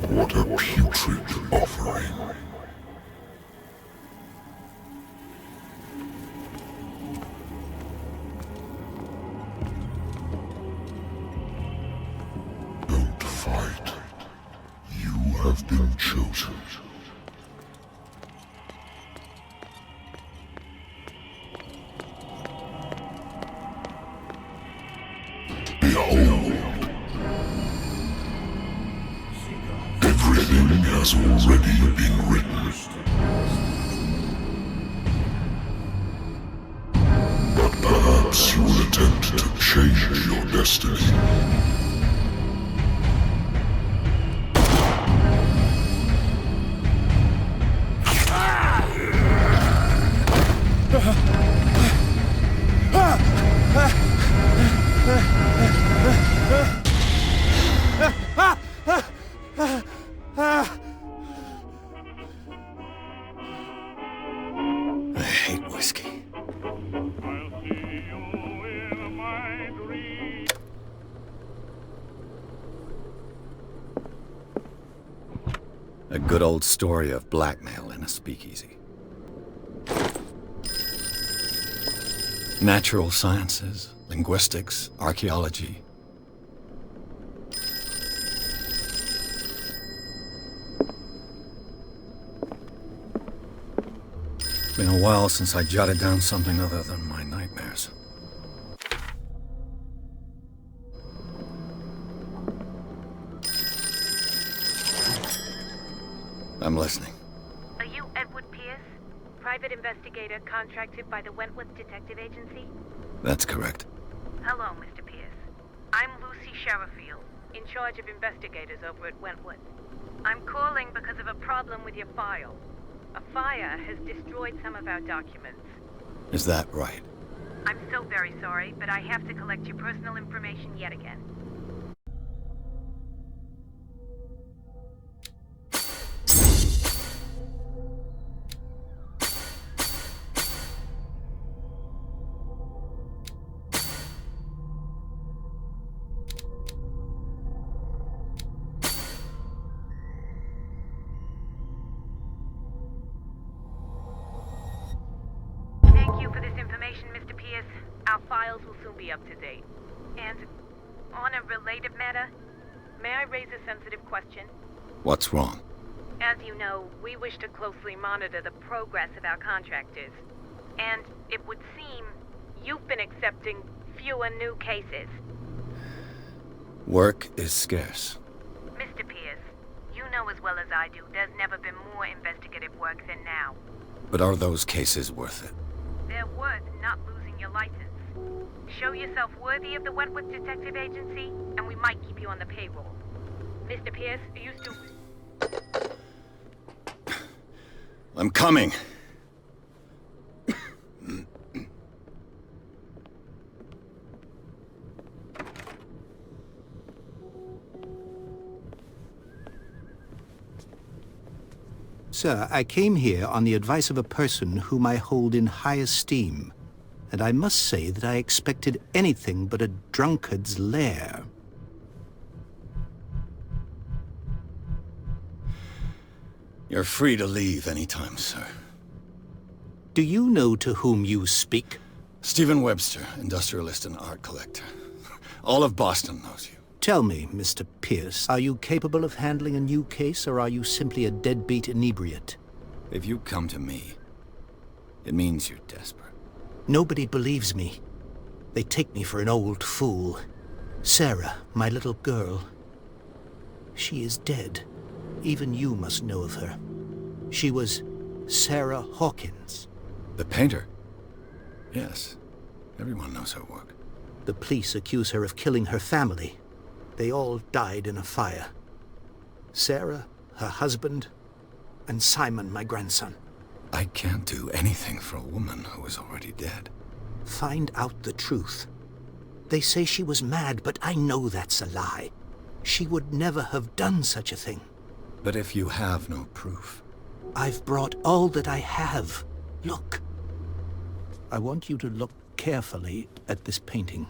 What a putrid offering. Don't fight. You have been chosen. Behold. Everything has already been written. But perhaps you will attempt to change your destiny. I hate whiskey. A good old story of blackmail in a speakeasy. Natural sciences, linguistics, archaeology. Been a while since I jotted down something other than my nightmares. I'm listening. Are you Edward Pierce, private investigator contracted by the Wentworth Detective Agency? That's correct. Hello, Mr. Pierce. I'm Lucy Sherifield, in charge of investigators over at Wentworth. I'm calling because of a problem with your file. A fire has destroyed some of our documents. Is that right? I'm so very sorry, but I have to collect your personal information yet again. Thank you for this information, Mr. Pierce. Our files will soon be up to date. And on a related matter, may I raise a sensitive question? What's wrong? As you know, we wish to closely monitor the progress of our contractors. And it would seem you've been accepting fewer new cases. Work is scarce. Mr. Pierce, you know as well as I do, there's never been more investigative work than now. But are those cases worth it? They're worth not losing your license. Show yourself worthy of the Wentworth Detective Agency, and we might keep you on the payroll. Mr. Pierce, are you still... I'm coming. Sir, I came here on the advice of a person whom I hold in high esteem, and I must say that I expected anything but a drunkard's lair. You're free to leave anytime, sir. Do you know to whom you speak? Stephen Webster, industrialist and art collector. All of Boston knows you. Tell me, Mr. Pierce, are you capable of handling a new case, or are you simply a deadbeat inebriate? If you come to me, it means you're desperate. Nobody believes me. They take me for an old fool. Sarah, my little girl, she is dead. Even you must know of her. She was Sarah Hawkins. The painter? Yes. Everyone knows her work. The police accuse her of killing her family. They all died in a fire. Sarah, her husband, and Simon, my grandson. I can't do anything for a woman who is already dead. Find out the truth. They say she was mad, but I know that's a lie. She would never have done such a thing. But if you have no proof... I've brought all that I have. Look. I want you to look carefully at this painting.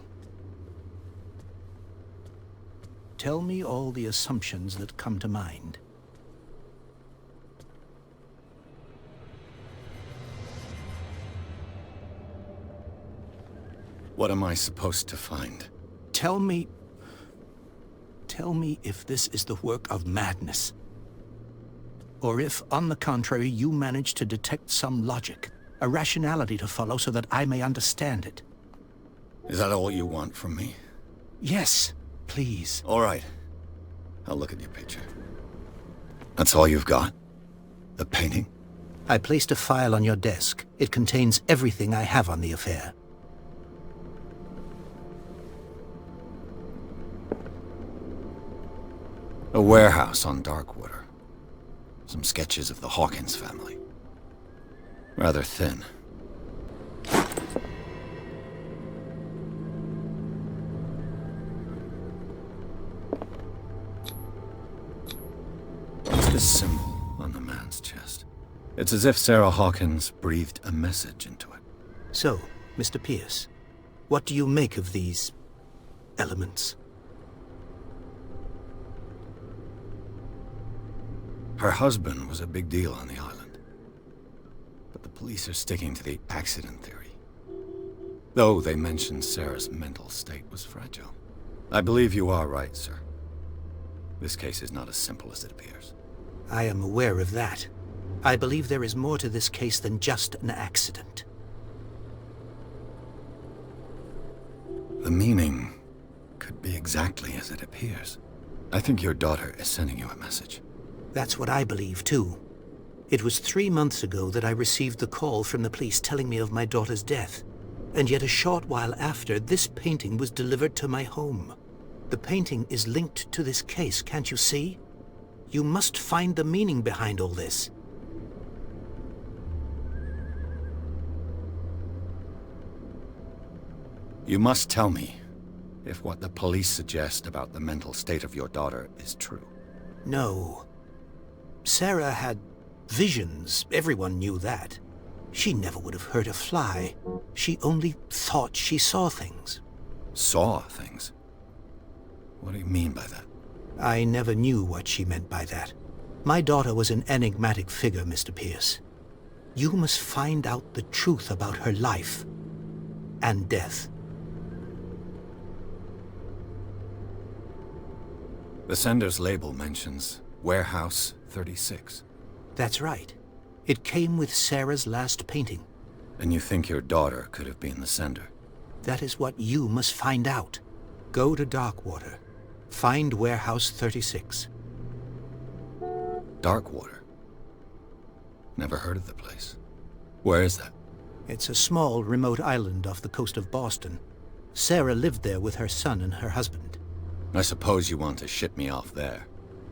Tell me all the assumptions that come to mind. What am I supposed to find? Tell me if this is the work of madness. Or if, on the contrary, you manage to detect some logic, a rationality to follow so that I may understand it. Is that all you want from me? Yes, please. All right. I'll look at your picture. That's all you've got? The painting? I placed a file on your desk. It contains everything I have on the affair. A warehouse on Darkwater. Some sketches of the Hawkins family. Rather thin. What's this symbol on the man's chest? It's as if Sarah Hawkins breathed a message into it. So, Mr. Pierce, what do you make of these elements? Her husband was a big deal on the island. But the police are sticking to the accident theory. Though they mentioned Sarah's mental state was fragile. I believe you are right, sir. This case is not as simple as it appears. I am aware of that. I believe there is more to this case than just an accident. The meaning could be exactly as it appears. I think your daughter is sending you a message. That's what I believe, too. It was 3 months ago that I received the call from the police telling me of my daughter's death. And yet a short while after, this painting was delivered to my home. The painting is linked to this case, can't you see? You must find the meaning behind all this. You must tell me if what the police suggest about the mental state of your daughter is true. No. Sarah had visions. Everyone knew that. She never would have hurt a fly. She only thought she saw things. Saw things? What do you mean by that? I never knew what she meant by that. My daughter was an enigmatic figure, Mr. Pierce. You must find out the truth about her life and death. The sender's label mentions Warehouse 36. That's right. It came with Sarah's last painting. And you think your daughter could have been the sender? That is what you must find out. Go to Darkwater. Find Warehouse 36. Darkwater? Never heard of the place. Where is that? It's a small, remote island off the coast of Boston. Sarah lived there with her son and her husband. I suppose you want to ship me off there.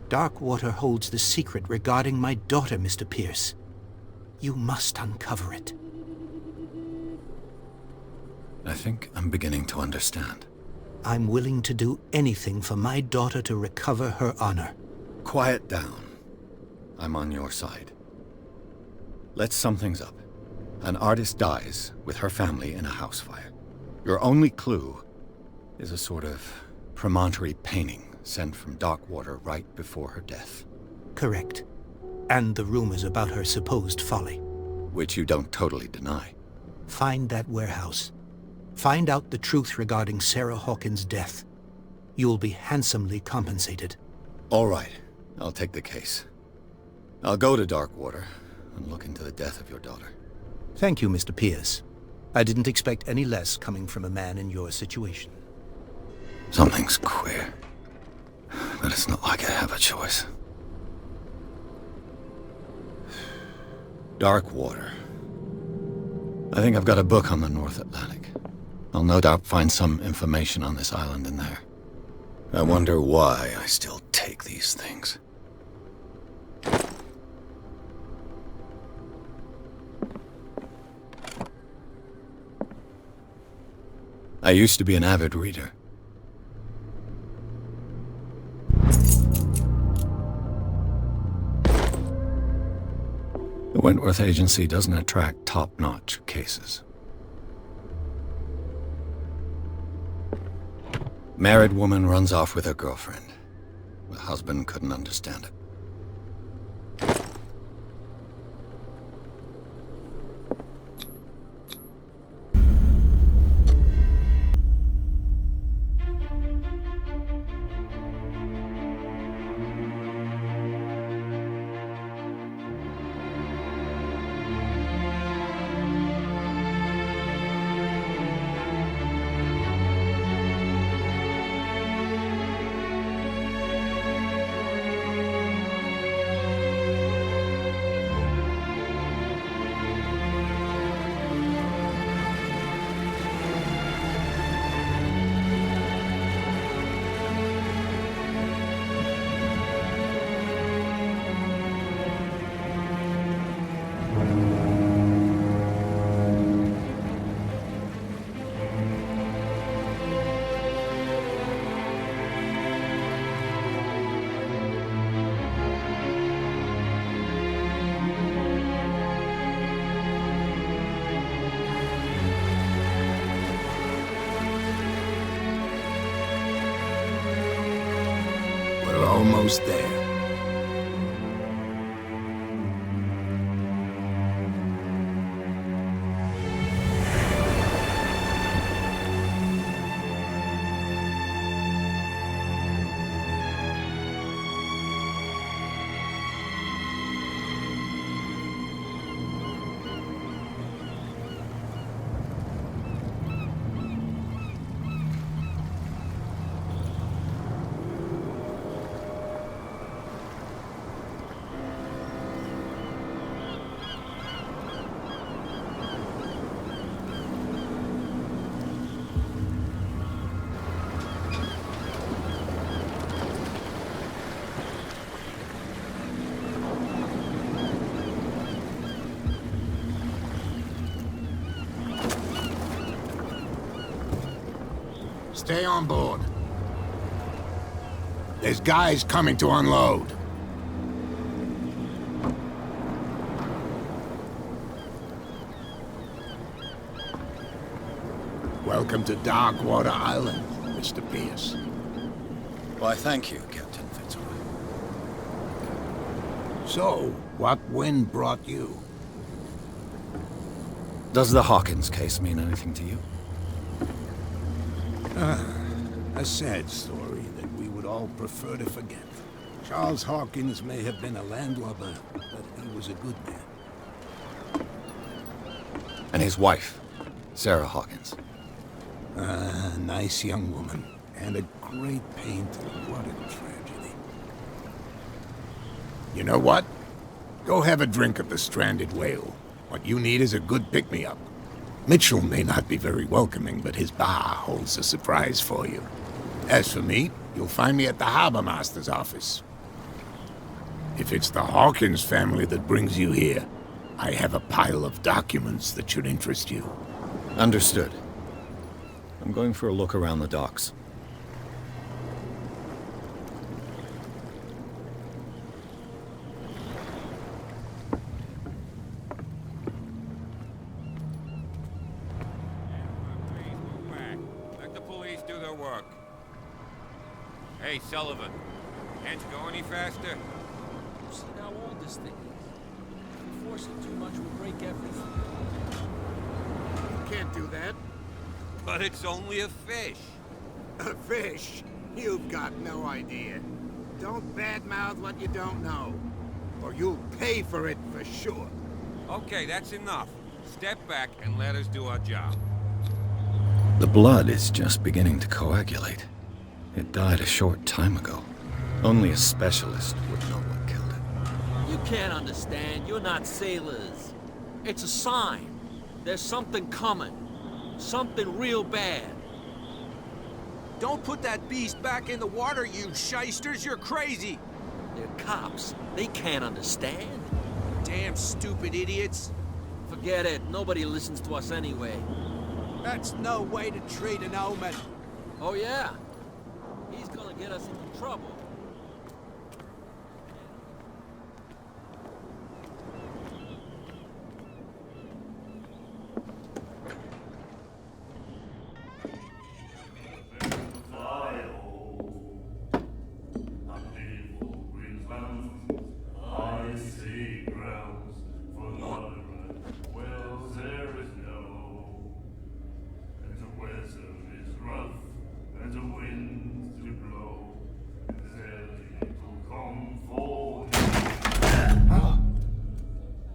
Darkwater holds the secret regarding my daughter, Mr. Pierce. You must uncover it. I think I'm beginning to understand. I'm willing to do anything for my daughter to recover her honor. Quiet down. I'm on your side. Let's sum things up. An artist dies with her family in a house fire. Your only clue is a sort of promontory painting sent from Darkwater right before her death. Correct. And the rumors about her supposed folly. Which you don't totally deny. Find that warehouse. Find out the truth regarding Sarah Hawkins' death. You'll be handsomely compensated. All right. I'll take the case. I'll go to Darkwater and look into the death of your daughter. Thank you, Mr. Pierce. I didn't expect any less coming from a man in your situation. Something's queer. But it's not like I have a choice. Darkwater. I think I've got a book on the North Atlantic. I'll no doubt find some information on this island in there. I wonder why I still take these things. I used to be an avid reader. The Wentworth Agency doesn't attract top-notch cases. Married woman runs off with her girlfriend. The husband couldn't understand it. We're almost there. Stay on board. There's guys coming to unload. Welcome to Darkwater Island, Mr. Pierce. Why, thank you, Captain Fitzroy. So, what wind brought you? Does the Hawkins case mean anything to you? A sad story that we would all prefer to forget. Charles Hawkins may have been a landlubber, but he was a good man. And his wife, Sarah Hawkins. A nice young woman, and a great pain to what a tragedy. You know what? Go have a drink of the Stranded Whale. What you need is a good pick-me-up. Mitchell may not be very welcoming, but his bar holds a surprise for you. As for me, you'll find me at the Harbor Master's office. If it's the Hawkins family that brings you here, I have a pile of documents that should interest you. Understood. I'm going for a look around the docks. Let the police do their work. Hey, Sullivan. Can't you go any faster? You see how old this thing is? If we force it too much, we'll break everything. Can't do that. But it's only a fish. A fish? You've got no idea. Don't badmouth what you don't know, or you'll pay for it for sure. Okay, that's enough. Step back and let us do our job. The blood is just beginning to coagulate. It died a short time ago. Only a specialist would know what killed it. You can't understand. You're not sailors. It's a sign. There's something coming. Something real bad. Don't put that beast back in the water, you shysters! You're crazy! They're cops. They can't understand. Damn stupid idiots! Forget it. Nobody listens to us anyway. That's no way to treat an omen! Oh, yeah? He's gonna get us into trouble.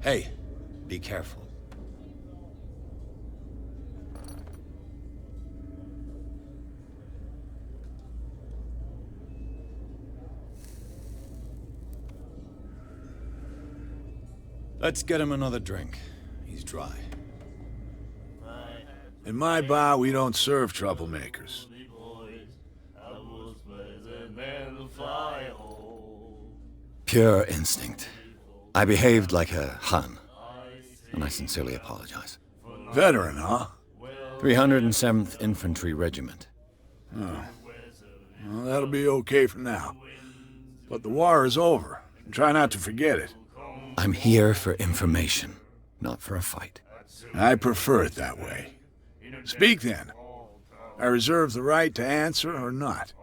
Hey, be careful. Let's get him another drink. He's dry. In my bar, we don't serve troublemakers. Pure instinct. I behaved like a Hun, and I sincerely apologize. Veteran, huh? 307th Infantry Regiment. Oh. Well, that'll be okay for now. But the war is over. Try not to forget it. I'm here for information, not for a fight. I prefer it that way. Speak then. I reserve the right to answer or not.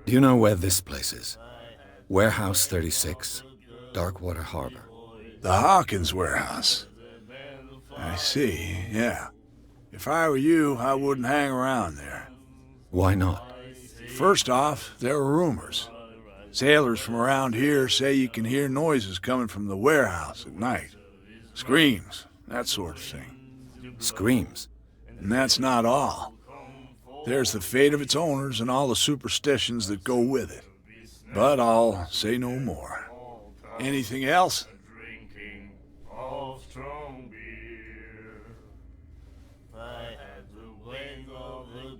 Do you know where this place is? Warehouse 36, Darkwater Harbor. The Hawkins warehouse. I see, yeah. If I were you, I wouldn't hang around there. Why not? First off, there are rumors. Sailors from around here say you can hear noises coming from the warehouse at night. Screams, that sort of thing. Screams? And that's not all. There's the fate of its owners and all the superstitions that go with it. But I'll say no more. Anything else?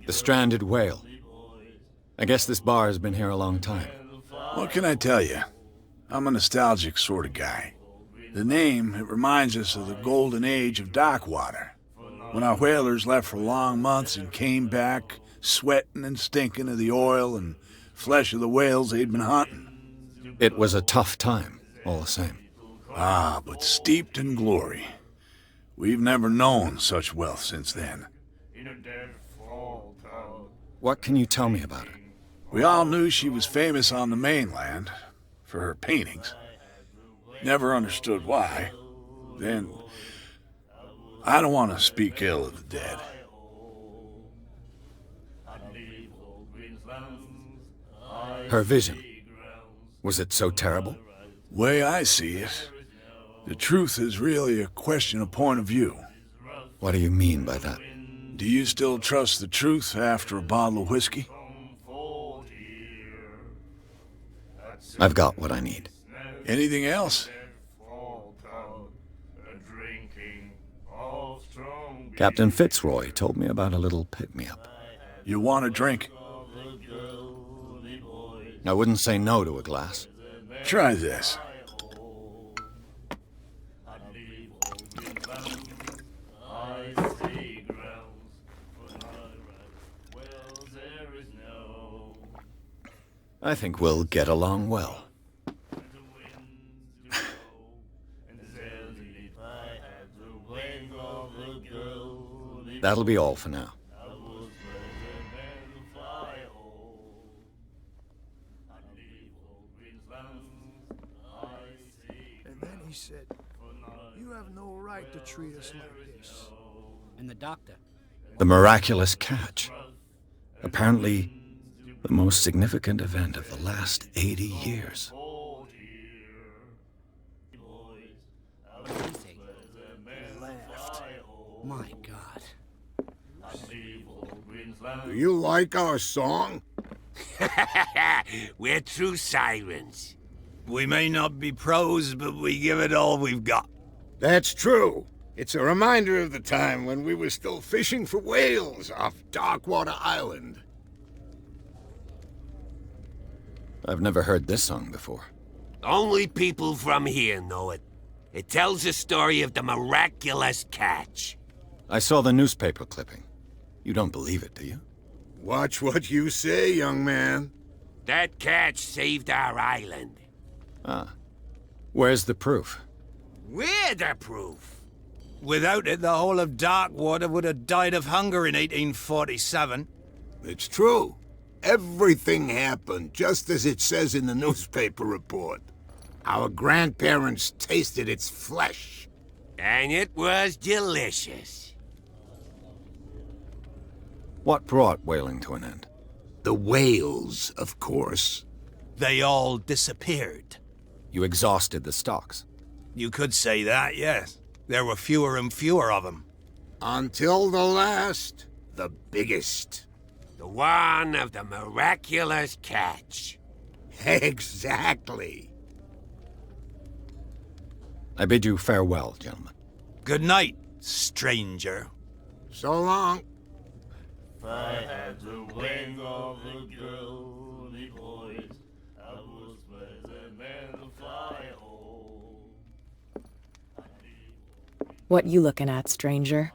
The Stranded Whale. I guess this bar has been here a long time. What can I tell you? I'm a nostalgic sort of guy. The name, it reminds us of the golden age of Darkwater. When our whalers left for long months and came back, sweating and stinking of the oil and flesh of the whales they'd been hunting. It was a tough time, all the same. Ah, but steeped in glory. We've never known such wealth since then. What can you tell me about her? We all knew she was famous on the mainland for her paintings. Never understood why. Then, I don't want to speak ill of the dead. Her vision. Was it so terrible? Way I see it, the truth is really a question of point of view. What do you mean by that? Do you still trust the truth after a bottle of whiskey? I've got what I need. Anything else? Captain Fitzroy told me about a little pick-me-up. You want a drink? I wouldn't say no to a glass. Try this. I think we'll get along well. That'll be all for now. And then he said, "You have no right to treat us like this." And the doctor? The miraculous catch. Apparently, the most significant event of the last 80 years. Laughed. My God. Do you like our song? We're true sirens. We may not be pros, but we give it all we've got. That's true. It's a reminder of the time when we were still fishing for whales off Darkwater Island. I've never heard this song before. Only people from here know it. It tells the story of the miraculous catch. I saw the newspaper clipping. You don't believe it, do you? Watch what you say, young man. That catch saved our island. Ah. Where's the proof? We're the proof. Without it, the whole of Darkwater would have died of hunger in 1847. It's true. Everything happened just as it says in the newspaper report. Our grandparents tasted its flesh. And it was delicious. What brought whaling to an end? The whales, of course. They all disappeared. You exhausted the stocks. You could say that, yes. There were fewer and fewer of them. Until the last, the biggest. The one of the miraculous catch. Exactly. I bid you farewell, gentlemen. Good night, stranger. So long. If I had the wing of the girly boys, I was better than the fly hole. What you looking at, stranger?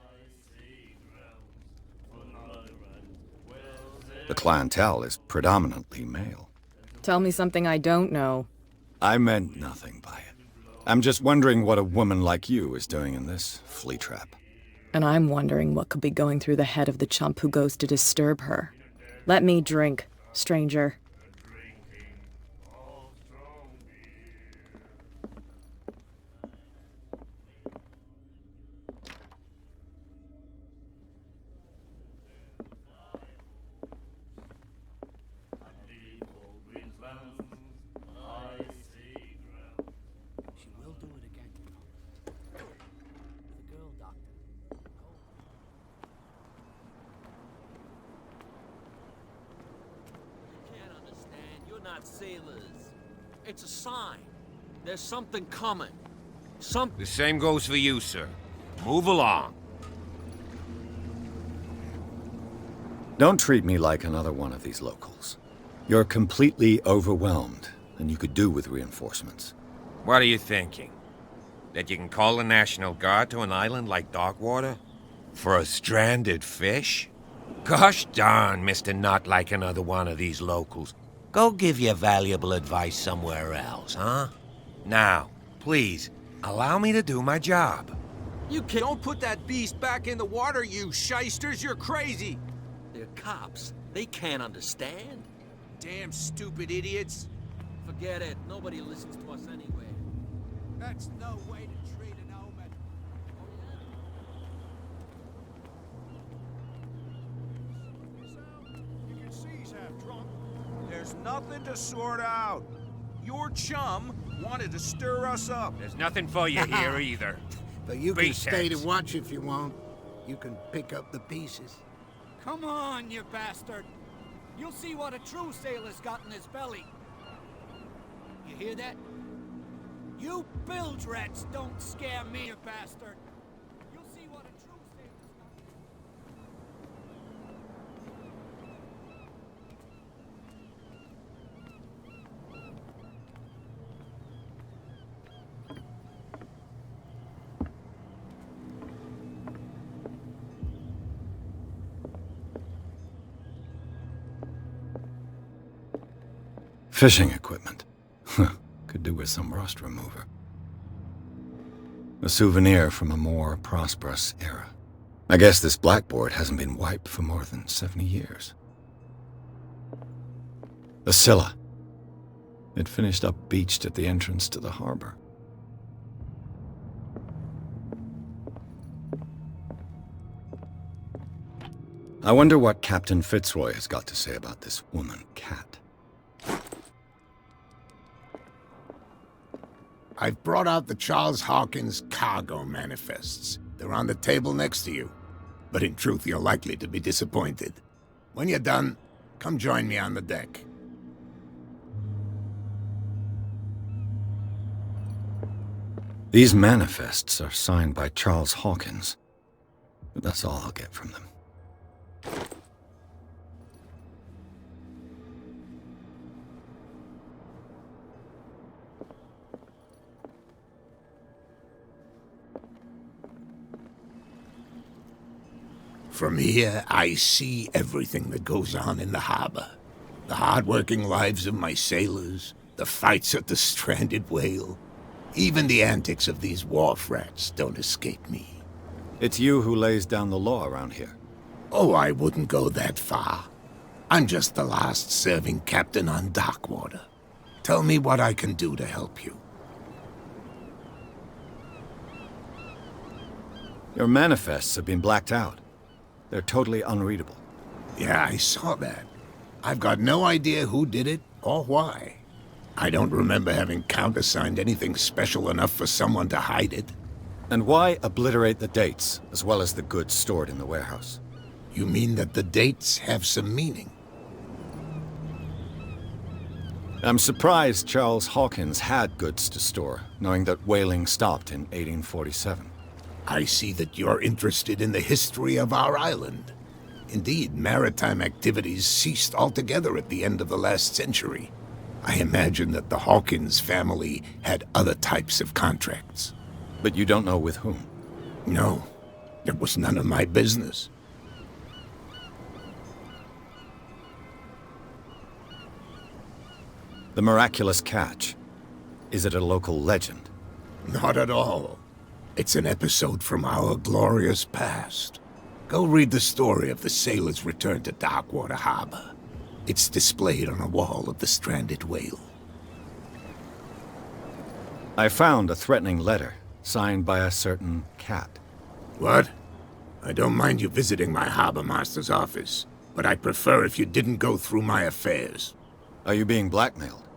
The clientele is predominantly male. Tell me something I don't know. I meant nothing by it. I'm just wondering what a woman like you is doing in this flea trap. And I'm wondering what could be going through the head of the chump who goes to disturb her. Let me drink, stranger. She will do it again. The girl doctor. You can't understand. You're not sailors. It's a sign. There's something coming. The same goes for you, sir. Move along. Don't treat me like another one of these locals. You're completely overwhelmed, and you could do with reinforcements. What are you thinking? That you can call the National Guard to an island like Darkwater? For a stranded fish? Gosh darn, Mr. Not Like Another One of these locals. Go give your valuable advice somewhere else, huh? Now, please, allow me to do my job. You can't... Don't put that beast back in the water, you shysters! You're crazy! They're cops. They can't understand. Damn stupid idiots! Forget it. Nobody listens to us anyway. That's no way to treat an omen. You can see he's half drunk. There's nothing to sort out. Your chum wanted to stir us up. There's nothing for you here either. But you can stay to Beast watch if you want. You can pick up the pieces. Come on, you bastard! You'll see what a true sailor's got in his belly. You hear that? You bilge rats don't scare me, you bastard! You'll see what a true sailor's got. Fishing equipment. Could do with some rust remover. A souvenir from a more prosperous era. I guess this blackboard hasn't been wiped for more than 70 years. The Scylla. It finished up beached at the entrance to the harbor. I wonder what Captain Fitzroy has got to say about this woman, Cat. I've brought out the Charles Hawkins cargo manifests. They're on the table next to you. But in truth, you're likely to be disappointed. When you're done, come join me on the deck. These manifests are signed by Charles Hawkins. But that's all I'll get from them. From here, I see everything that goes on in the harbor. The hard-working lives of my sailors, the fights at the stranded whale. Even the antics of these wharf rats don't escape me. It's you who lays down the law around here. Oh, I wouldn't go that far. I'm just the last serving captain on Darkwater. Tell me what I can do to help you. Your manifests have been blacked out. They're totally unreadable. Yeah, I saw that. I've got no idea who did it or why. I don't remember having countersigned anything special enough for someone to hide it. And why obliterate the dates, as well as the goods stored in the warehouse? You mean that the dates have some meaning? I'm surprised Charles Hawkins had goods to store, knowing that whaling stopped in 1847. I see that you're interested in the history of our island. Indeed, maritime activities ceased altogether at the end of the last century. I imagine that the Hawkins family had other types of contracts. But you don't know with whom? No, it was none of my business. The miraculous catch. Is it a local legend? Not at all. It's an episode from our glorious past. Go read the story of the sailor's return to Darkwater Harbor. It's displayed on a wall of the stranded whale. I found a threatening letter, signed by a certain Cat. What? I don't mind you visiting my harbor master's office, but I'd prefer if you didn't go through my affairs. Are you being blackmailed?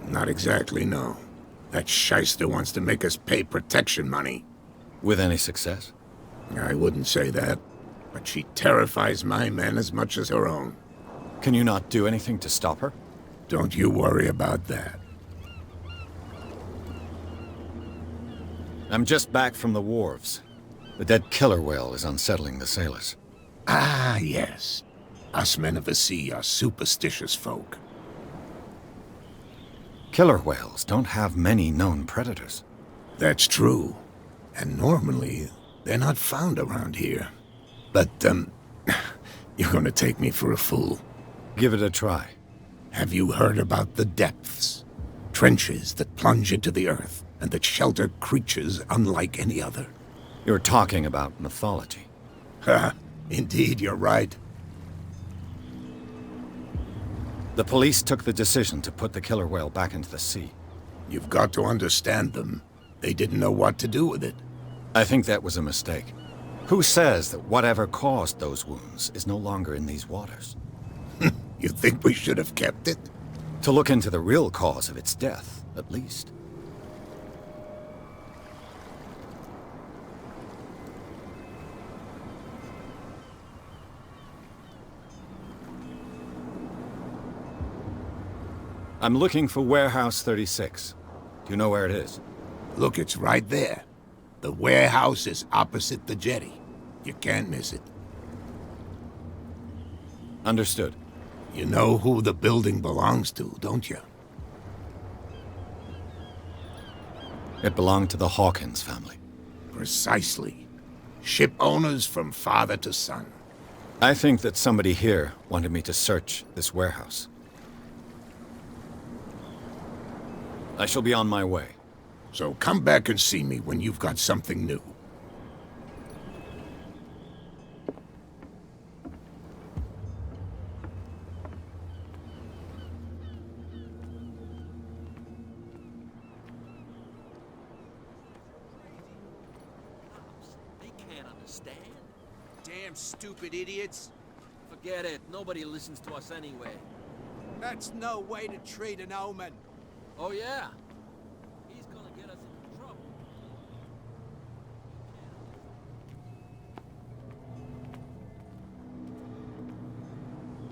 Not exactly, no. That shyster wants to make us pay protection money. With any success? I wouldn't say that, but she terrifies my men as much as her own. Can you not do anything to stop her? Don't you worry about that. I'm just back from the wharves. The dead killer whale is unsettling the sailors. Ah, yes. Us men of the sea are superstitious folk. Killer whales don't have many known predators. That's true. And normally, they're not found around here. But, you're gonna take me for a fool. Give it a try. Have you heard about the depths? Trenches that plunge into the earth, and that shelter creatures unlike any other. You're talking about mythology. Ha! Indeed, you're right. The police took the decision to put the killer whale back into the sea. You've got to understand them. They didn't know what to do with it. I think that was a mistake. Who says that whatever caused those wounds is no longer in these waters? You think we should have kept it? To look into the real cause of its death, at least. I'm looking for Warehouse 36. Do you know where it is? Look, it's right there. The warehouse is opposite the jetty. You can't miss it. Understood. You know who the building belongs to, don't you? It belonged to the Hawkins family. Precisely. Ship owners from father to son. I think that somebody here wanted me to search this warehouse. I shall be on my way. So come back and see me when you've got something new. They can't understand. Damn stupid idiots. Forget it. Nobody listens to us anyway. That's no way to treat an omen. Oh, yeah? He's gonna get us into trouble.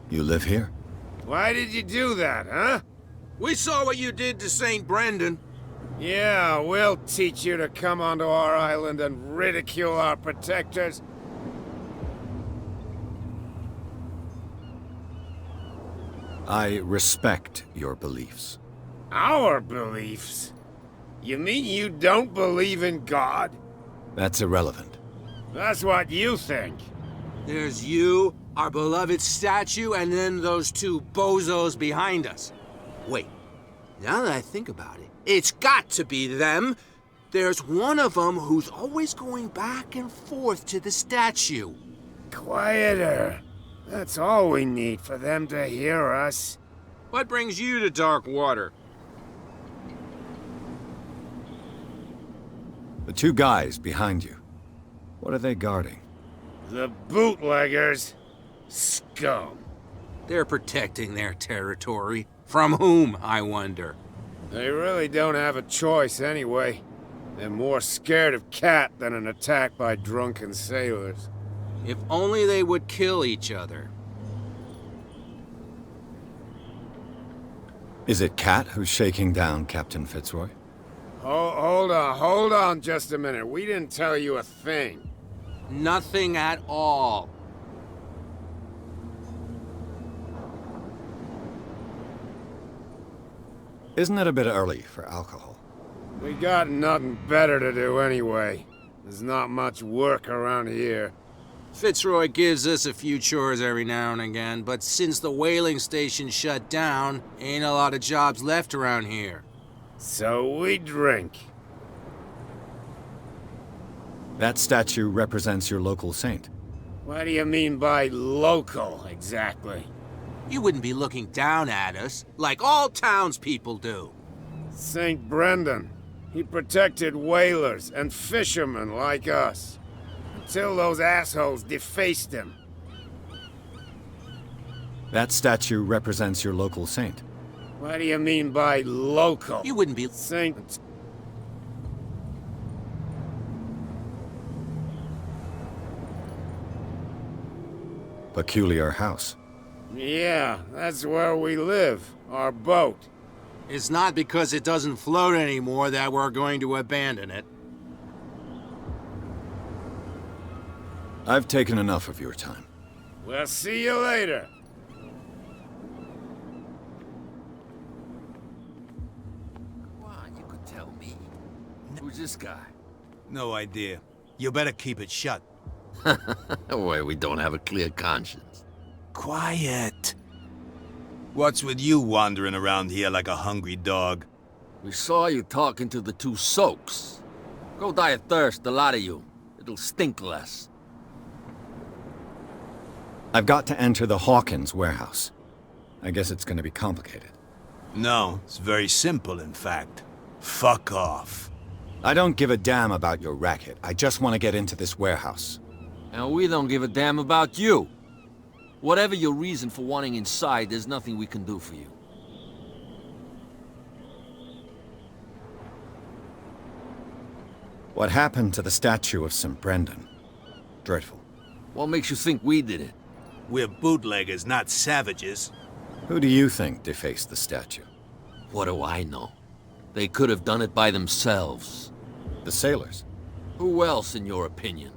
You live here? Why did you do that, huh? We saw what you did to St. Brendan. Yeah, we'll teach you to come onto our island and ridicule our protectors. I respect your beliefs. Our beliefs? You mean you don't believe in God? That's irrelevant. That's what you think. There's you, our beloved statue, and then those two bozos behind us. Wait, now that I think about it, it's got to be them. There's one of them who's always going back and forth to the statue. Quieter. That's all we need for them to hear us. What brings you to dark water? The two guys behind you. What are they guarding? The bootleggers. Scum. They're protecting their territory. From whom, I wonder? They really don't have a choice anyway. They're more scared of Cat than an attack by drunken sailors. If only they would kill each other. Is it Cat who's shaking down Captain Fitzroy? Hold on just a minute. We didn't tell you a thing. Nothing at all. Isn't it a bit early for alcohol? We got nothing better to do anyway. There's not much work around here. Fitzroy gives us a few chores every now and again, but since the whaling station shut down, ain't a lot of jobs left around here. So we drink. That statue represents your local saint. What do you mean by local, exactly? You wouldn't be looking down at us, like all townspeople do. St. Brendan. He protected whalers and fishermen like us. Until those assholes defaced him. That statue represents your local saint. What do you mean by local? You wouldn't be... Saint... Peculiar house. Yeah, that's where we live. Our boat. It's not because it doesn't float anymore that we're going to abandon it. I've taken enough of your time. We'll see you later. Come on, you could tell me. Who's this guy? No idea. You better keep it shut. Why, we don't have a clear conscience. Quiet. What's with you wandering around here like a hungry dog? We saw you talking to the two soaks. Go die of thirst, the lot of you. It'll stink less. I've got to enter the Hawkins warehouse. I guess it's gonna be complicated. No, it's very simple, in fact. Fuck off. I don't give a damn about your racket. I just want to get into this warehouse. And we don't give a damn about you. Whatever your reason for wanting inside, there's nothing we can do for you. What happened to the statue of St. Brendan? Dreadful. What makes you think we did it? We're bootleggers, not savages. Who do you think defaced the statue? What do I know? They could have done it by themselves. The sailors? Who else, in your opinion?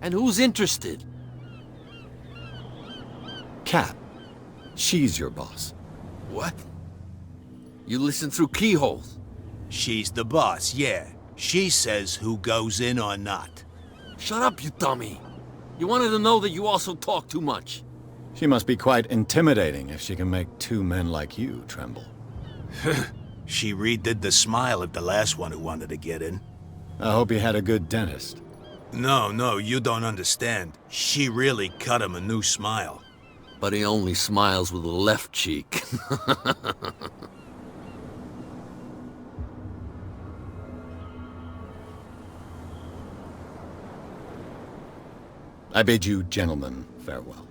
And who's interested? Cat. She's your boss. What? You listen through keyholes? She's the boss, yeah. She says who goes in or not. Shut up, you dummy. You wanted to know that you also talk too much. She must be quite intimidating if she can make two men like you tremble. She redid the smile at the last one who wanted to get in. I hope you had a good dentist. No, you don't understand. She really cut him a new smile. But he only smiles with the left cheek. I bid you gentlemen farewell.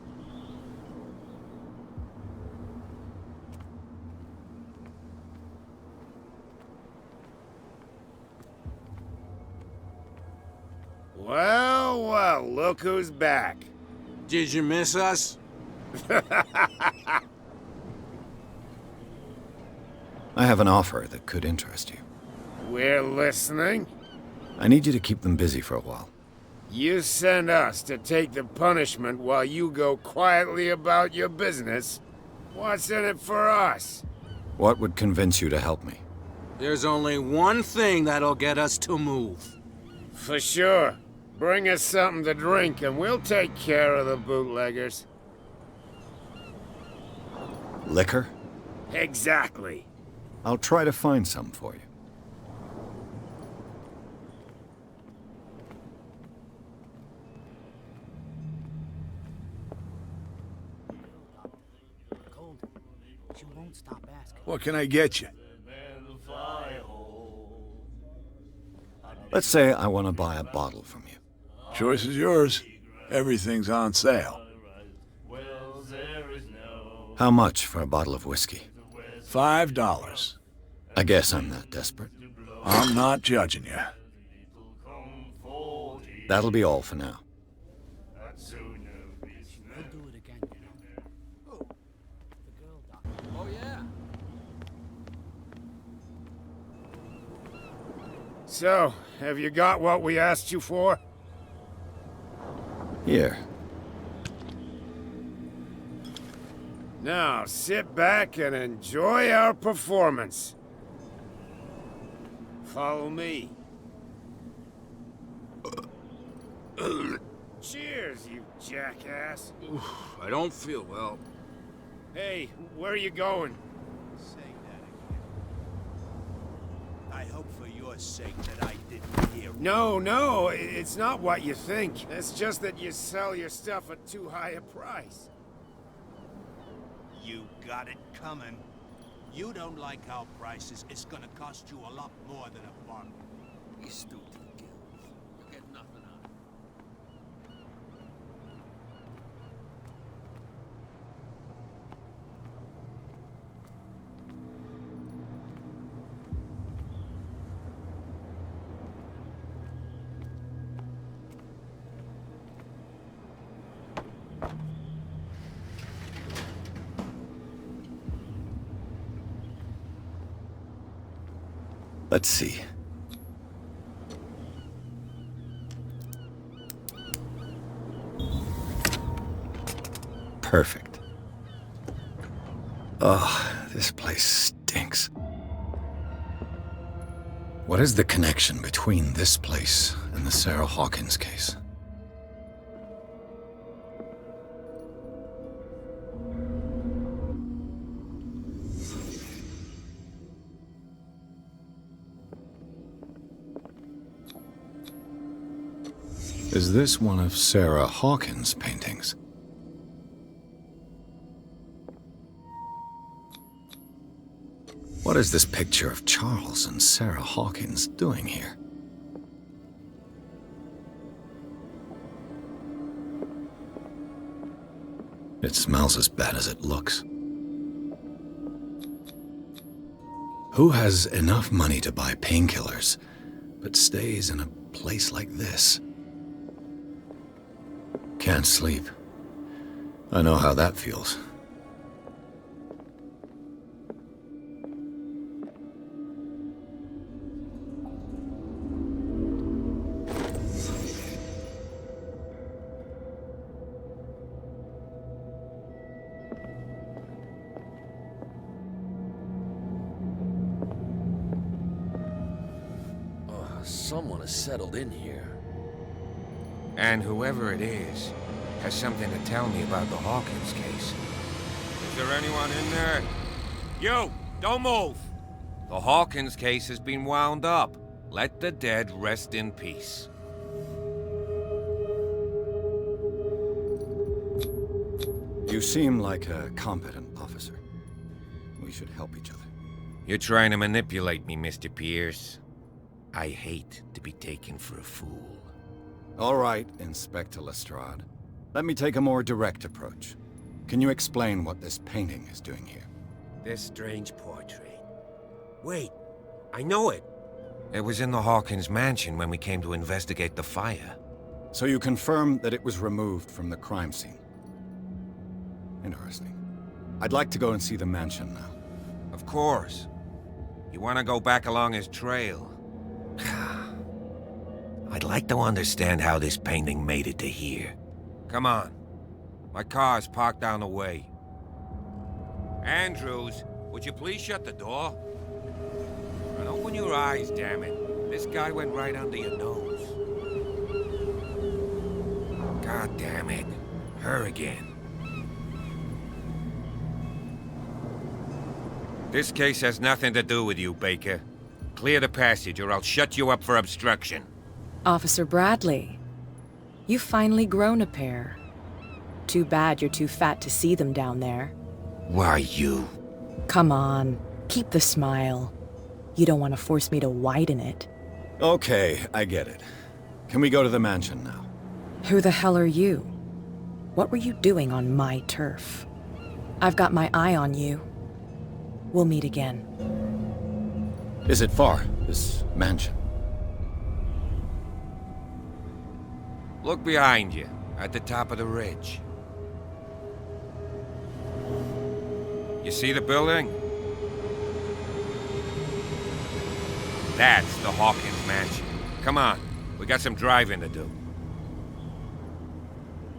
Well, look who's back. Did you miss us? I have an offer that could interest you. We're listening. I need you to keep them busy for a while. You send us to take the punishment while you go quietly about your business. What's in it for us? What would convince you to help me? There's only one thing that'll get us to move. For sure. Bring us something to drink and we'll take care of the bootleggers. Liquor? Exactly. I'll try to find some for you. She won't stop asking. What can I get you? Let's say I want to buy a bottle from you. Choice is yours. Everything's on sale. How much for a bottle of whiskey? $5. I guess I'm not desperate. I'm not judging you. That'll be all for now. Oh, yeah. So, have you got what we asked you for? Here. Now, sit back and enjoy our performance. Follow me. Cheers, you jackass. Oof, I don't feel well. Hey, where are you going? Say that again. I hope for your sake that I didn't hear. No, it's not what you think. It's just that you sell your stuff at too high a price. You got it coming. You don't like our prices. It's gonna cost you a lot more than a bottle. He's stupid to the gills. You'll get nothing out of it. Let's see. Perfect. Oh, this place stinks. What is the connection between this place and the Sarah Hawkins case? Is this one of Sarah Hawkins' paintings? What is this picture of Charles and Sarah Hawkins doing here? It smells as bad as it looks. Who has enough money to buy painkillers, but stays in a place like this? Can't sleep. I know how that feels. Someone has settled in here. And whoever it is has something to tell me about the Hawkins case. Is there anyone in there? You! Don't move! The Hawkins case has been wound up. Let the dead rest in peace. You seem like a competent officer. We should help each other. You're trying to manipulate me, Mr. Pierce. I hate to be taken for a fool. All right, Inspector Lestrade. Let me take a more direct approach. Can you explain what this painting is doing here? This strange portrait. Wait, I know it. It was in the Hawkins mansion when we came to investigate the fire. So you confirm that it was removed from the crime scene? Interesting. I'd like to go and see the mansion now. Of course. You want to go back along his trail? I'd like to understand how this painting made it to here. Come on. My car's parked down the way. Andrews, would you please shut the door? And open your eyes, damn it. This guy went right under your nose. God damn it. Her again. This case has nothing to do with you, Baker. Clear the passage or I'll shut you up for obstruction. Officer Bradley, you've finally grown a pair. Too bad you're too fat to see them down there. Why, you? Come on, keep the smile. You don't want to force me to widen it. Okay, I get it. Can we go to the mansion now? Who the hell are you? What were you doing on my turf? I've got my eye on you. We'll meet again. Is it far, this mansion? Look behind you, at the top of the ridge. You see the building? That's the Hawkins mansion. Come on, we got some driving to do.